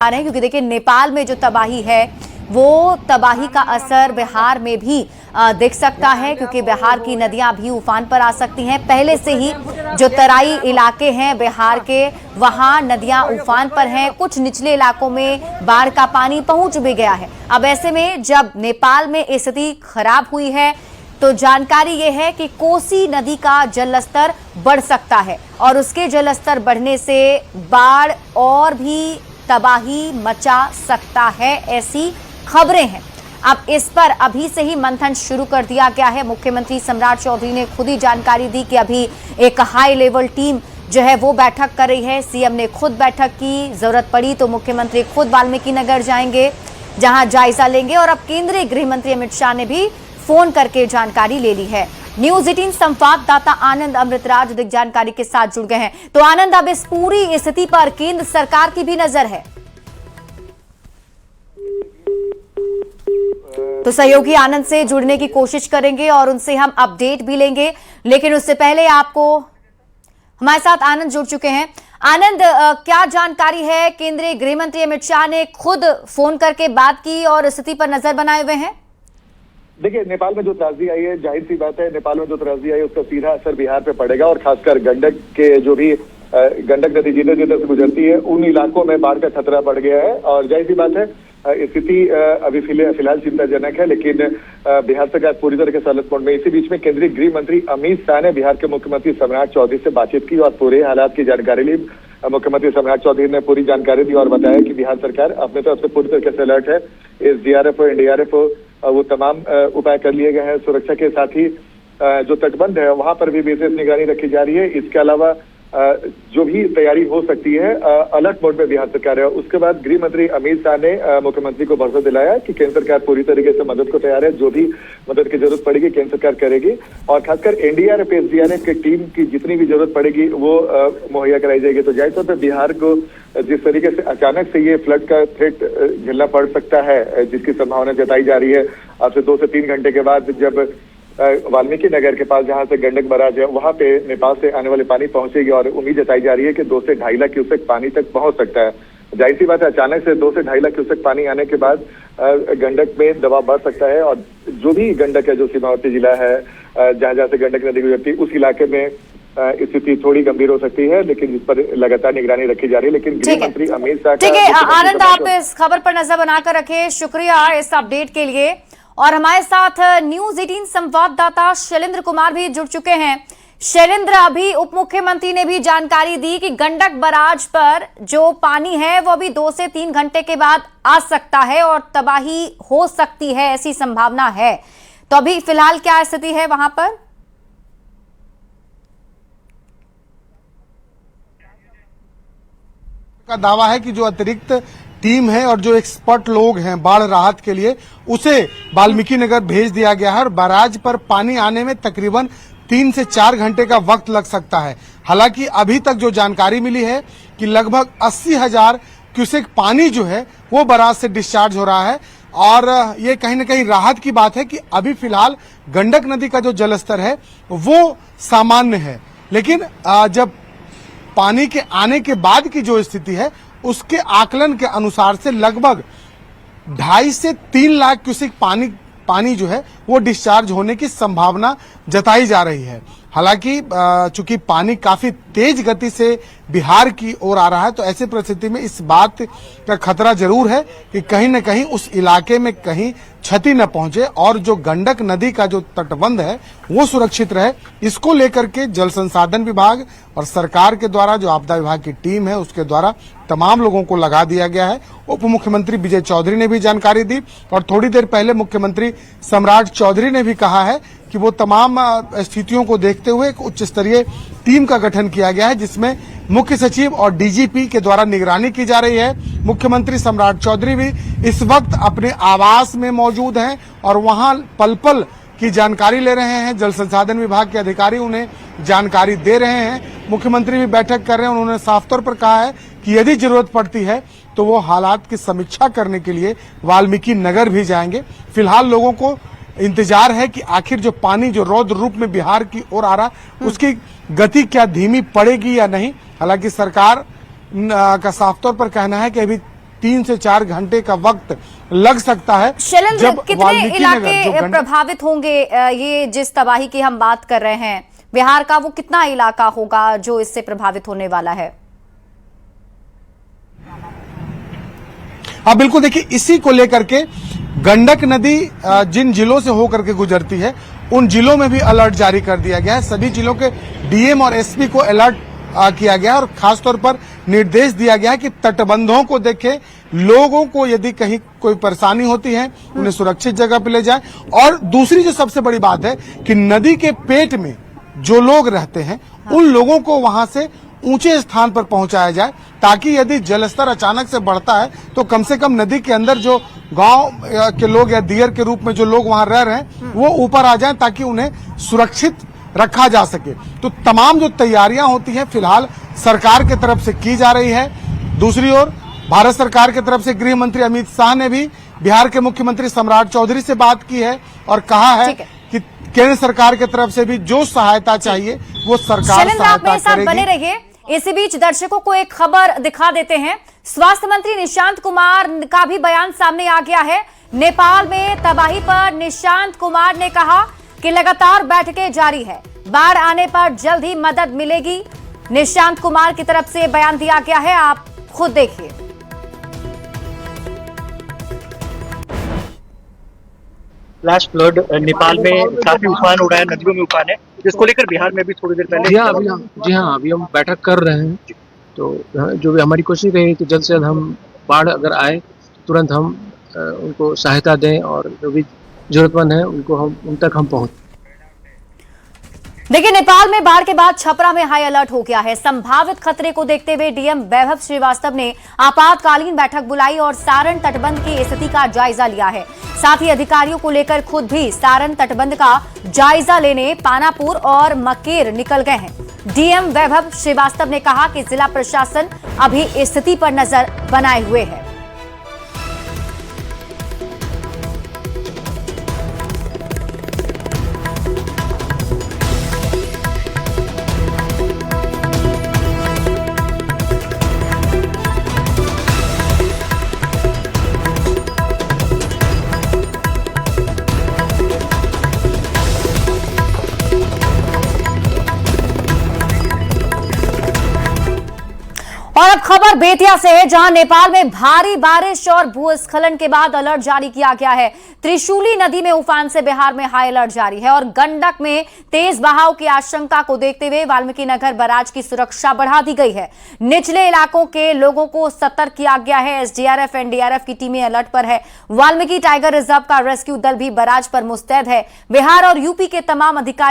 रहे हैं क्योंकि देखिए नेपाल में जो तबाही है वो तबाही का असर बिहार में भी दिख सकता है क्योंकि बिहार की नदियां भी उफान पर आ सकती हैं। पहले से ही जो तराई इलाके हैं बिहार के वहां नदियां उफान पर हैं। कुछ निचले इलाकों में बाढ़ का पानी पहुंच भी गया है। अब ऐसे में जब नेपाल में स्थिति खराब हुई है तो जानकारी ये है कि कोसी नदी का जलस्तर बढ़ सकता है और उसके जलस्तर बढ़ने से बाढ़ और भी तबाही मचा सकता है, ऐसी खबरें हैं। अब इस पर अभी से ही मंथन शुरू कर दिया गया है। मुख्यमंत्री सम्राट चौधरी ने खुद ही जानकारी दी कि अभी एक हाई लेवल टीम जो है वो बैठक कर रही है। सीएम ने खुद बैठक की, जरूरत पड़ी तो मुख्यमंत्री खुद वाल्मीकि नगर जाएंगे जहां जायजा लेंगे। और अब केंद्रीय गृह मंत्री अमित शाह ने भी फोन करके जानकारी ले ली है। न्यूज 18 संवाददाता आनंद अमृतराज अधिक जानकारी के साथ जुड़ गए हैं। तो आनंद, अब इस पूरी स्थिति पर केंद्र सरकार की भी नजर है, तो सहयोगी आनंद से जुड़ने की कोशिश करेंगे और उनसे हम अपडेट भी लेंगे। लेकिन उससे पहले आपको हमारे साथ आनंद जुड़ चुके हैं। आनंद, क्या जानकारी है? केंद्रीय गृह मंत्री अमित शाह ने खुद फोन करके बात की और स्थिति पर नजर बनाए हुए हैं। देखिए, नेपाल में जो त्रासदी आई है, जाहिर सी बात है नेपाल में जो त्रासदी आई है उसका सीधा असर बिहार पे पड़ेगा और खासकर गंडक के जो भी गंडक नदी जिधर जिधर से गुजरती है उन इलाकों में बाढ़ का खतरा बढ़ गया है। और जाहिर सी बात है स्थिति अभी फिलहाल चिंताजनक है, लेकिन बिहार सरकार पूरी तरह के सलत मोड में। इसी बीच में केंद्रीय गृह मंत्री अमित शाह ने बिहार के मुख्यमंत्री सम्राट चौधरी से बातचीत की और पूरे हालात की जानकारी ली। मुख्यमंत्री सम्राट चौधरी ने पूरी जानकारी दी और बताया कि बिहार सरकार अपने तरफ से पूरी तरीके से अलर्ट है। SDRF और NDRF वो तमाम उपाय कर लिए गए हैं। सुरक्षा के साथ ही जो तटबंध है वहां पर भी विशेष निगरानी रखी जा रही है। इसके अलावा जो भी तैयारी हो सकती है अलर्ट मोड में बिहार सरकार है। उसके बाद गृह मंत्री अमित शाह ने मुख्यमंत्री को भरोसा दिलाया कि केंद्र सरकार पूरी तरीके से मदद को तैयार है। जो भी मदद की जरूरत पड़ेगी केंद्र सरकार करेगी और खासकर NDRF SDRF की टीम की जितनी भी जरूरत पड़ेगी वो मुहैया कराई जाएगी। तो जाहिर तौर पर बिहार को जिस तरीके से अचानक से ये फ्लड का थ्रेट झेलना पड़ सकता है, जिसकी संभावना जताई जा रही है अब से 2 से 3 घंटे के बाद, जब वाल्मीकि नगर के पास जहां से गंडक बराज है वहां पे नेपाल से आने वाले पानी पहुंचेगी और उम्मीद जताई जा रही है कि 2 से 2.5 लाख क्यूसेक पानी तक पहुंच सकता है। जाहिर सी बात है अचानक से 2 से 2.5 लाख क्यूसेक पानी आने के बाद गंडक में दबाव बढ़ सकता है और जो भी गंडक है, जो सीमावर्ती जिला है जहां जहां से गंडक नदी गुजरती है उस इलाके में स्थिति थोड़ी गंभीर हो सकती है, लेकिन इस पर लगातार निगरानी रखी जा रही है। लेकिन गृह मंत्री अमित शाह, ठीक है आनंद, आप इस खबर पर नजर बनाकर रखें। शुक्रिया इस अपडेट के लिए। और हमारे साथ न्यूज 18 संवाददाता शैलेंद्र कुमार भी जुड़ चुके हैं। शैलेंद्र, अभी उप मुख्यमंत्री ने भी जानकारी दी कि गंडक बराज पर जो पानी है वो अभी 2 से 3 घंटे के बाद आ सकता है और तबाही हो सकती है, ऐसी संभावना है। तो अभी फिलहाल क्या स्थिति है वहां पर? का दावा है कि जो अतिरिक्त टीम है और जो एक्सपर्ट लोग हैं बाढ़ राहत के लिए उसे वाल्मीकि नगर भेज दिया गया है और बैराज पर पानी आने में तकरीबन 3 से 4 घंटे का वक्त लग सकता है। हालांकि अभी तक जो जानकारी मिली है कि लगभग 80,000 क्यूसेक पानी जो है वो बैराज से डिस्चार्ज हो रहा है और ये कहीं न कहीं राहत की बात है कि अभी फिलहाल गंडक नदी का जो जलस्तर है वो सामान्य है। लेकिन जब पानी के आने के बाद की जो स्थिति है उसके आकलन के अनुसार से लगभग 2.5 से 3 लाख क्यूसेक पानी जो है वो डिस्चार्ज होने की संभावना जताई जा रही है। हालांकि चूंकि पानी काफी तेज गति से बिहार की ओर आ रहा है तो ऐसी परिस्थिति में इस बात का खतरा जरूर है कि कहीं न कहीं उस इलाके में कहीं क्षति न पहुंचे और जो गंडक नदी का जो तटबंध है वो सुरक्षित रहे। इसको लेकर के जल संसाधन विभाग और सरकार के द्वारा जो आपदा विभाग की टीम है उसके द्वारा तमाम लोगों को लगा दिया गया है। उप मुख्यमंत्री विजय चौधरी ने भी जानकारी दी और थोड़ी देर पहले मुख्यमंत्री सम्राट चौधरी ने भी कहा है कि वो तमाम स्थितियों को देखते हुए एक उच्च स्तरीय टीम का गठन किया गया है जिसमें मुख्य सचिव और DGP के द्वारा निगरानी की जा रही है। मुख्यमंत्री सम्राट चौधरी भी इस वक्त अपने आवास में मौजूद हैं और वहां पल पल की जानकारी ले रहे हैं। जल संसाधन विभाग के अधिकारी उन्हें जानकारी दे रहे हैं। मुख्यमंत्री भी बैठक कर रहे हैं। उन्होंने साफ तौर पर कहा है कि यदि जरूरत पड़ती है तो वो हालात की समीक्षा करने के लिए वाल्मीकि नगर भी जाएंगे। फिलहाल लोगों को इंतजार है कि आखिर जो पानी जो रौद्र रूप में बिहार की ओर आ रहा उसकी गति क्या धीमी पड़ेगी या नहीं। हालांकि सरकार का साफ तौर पर कहना है कि अभी 3 से 4 घंटे का वक्त लग सकता है। शैलेंद्र, कितने वाल्मीकि नगर जो इलाके प्रभावित होंगे? ये जिस तबाही की हम बात कर रहे हैं बिहार का, वो कितना इलाका होगा जो इससे प्रभावित होने वाला है? हाँ बिल्कुल, देखिए इसी को लेकर के गंडक नदी जिन जिलों से होकर के गुजरती है उन जिलों में भी अलर्ट जारी कर दिया गया है। सभी जिलों के डीएम और एसपी को अलर्ट किया गया है और खासतौर पर निर्देश दिया गया है कि तटबंधों को देखें, लोगों को यदि कहीं कोई परेशानी होती है उन्हें सुरक्षित जगह पर ले जाए। और दूसरी जो सबसे बड़ी बात है कि नदी के पेट में जो लोग रहते हैं उन लोगों को वहां से ऊंचे स्थान पर पहुंचाया जाए, ताकि यदि जलस्तर अचानक से बढ़ता है तो कम से कम नदी के अंदर जो गांव के लोग या दियर के रूप में जो लोग वहां रह रहे हैं वो ऊपर आ जाएं, ताकि उन्हें सुरक्षित रखा जा सके। तो तमाम जो तैयारियां होती हैं फिलहाल सरकार की तरफ से की जा रही है। दूसरी ओर भारत सरकार की तरफ से गृह मंत्री अमित शाह ने भी बिहार के मुख्यमंत्री सम्राट चौधरी से बात की है और कहा है कि केंद्र सरकार की तरफ से भी जो सहायता चाहिए वो सरकार सहायता करेगी। बने रहिए। इसी बीच दर्शकों को एक खबर दिखा देते हैं। स्वास्थ्य मंत्री निशांत कुमार का भी बयान सामने आ गया है। नेपाल में तबाही पर निशांत कुमार ने कहा कि लगातार बैठकें जारी है, बाढ़ आने पर जल्द ही मदद मिलेगी। निशांत कुमार की तरफ से बयान दिया गया है, आप खुद देखिए। फ्लैश फ्लड नेपाल में काफी उफान हो रहा है, नदियों में उफान है, जिसको लेकर बिहार में भी थोड़ी देर पहले जी हाँ अभी हम बैठक कर रहे हैं। तो जो भी हमारी कोशिश रही कि जल्द से जल्द हम बाढ़ अगर आए तुरंत हम उनको सहायता दें और जो भी जरूरतमंद है उनको उन तक हम पहुंच। देखिए, नेपाल में बाढ़ के बाद छपरा में हाई अलर्ट हो गया है। संभावित खतरे को देखते हुए डीएम वैभव श्रीवास्तव ने आपातकालीन बैठक बुलाई और सारण तटबंध की स्थिति का जायजा लिया है। साथ ही अधिकारियों को लेकर खुद भी सारण तटबंध का जायजा लेने पानापुर और मकेर निकल गए हैं। डीएम वैभव श्रीवास्तव ने कहा कि जिला प्रशासन अभी स्थिति पर नजर बनाए हुए है। और अब खबर बेतिया से है, जहां नेपाल में भारी बारिश और भूस्खलन के बाद अलर्ट जारी किया गया है। त्रिशूली नदी में उफान से बिहार में हाई अलर्ट जारी है और गंडक में तेज बहाव की आशंका को देखते हुए वाल्मीकि नगर बैराज की सुरक्षा बढ़ा दी गई है। निचले इलाकों के लोगों को सतर्क किया गया है। एसडीआरएफ एनडीआरएफ की टीमें अलर्ट पर है। वाल्मीकि टाइगर रिजर्व का रेस्क्यू दल भी बैराज पर मुस्तैद है। बिहार और यूपी के तमाम अधिकारी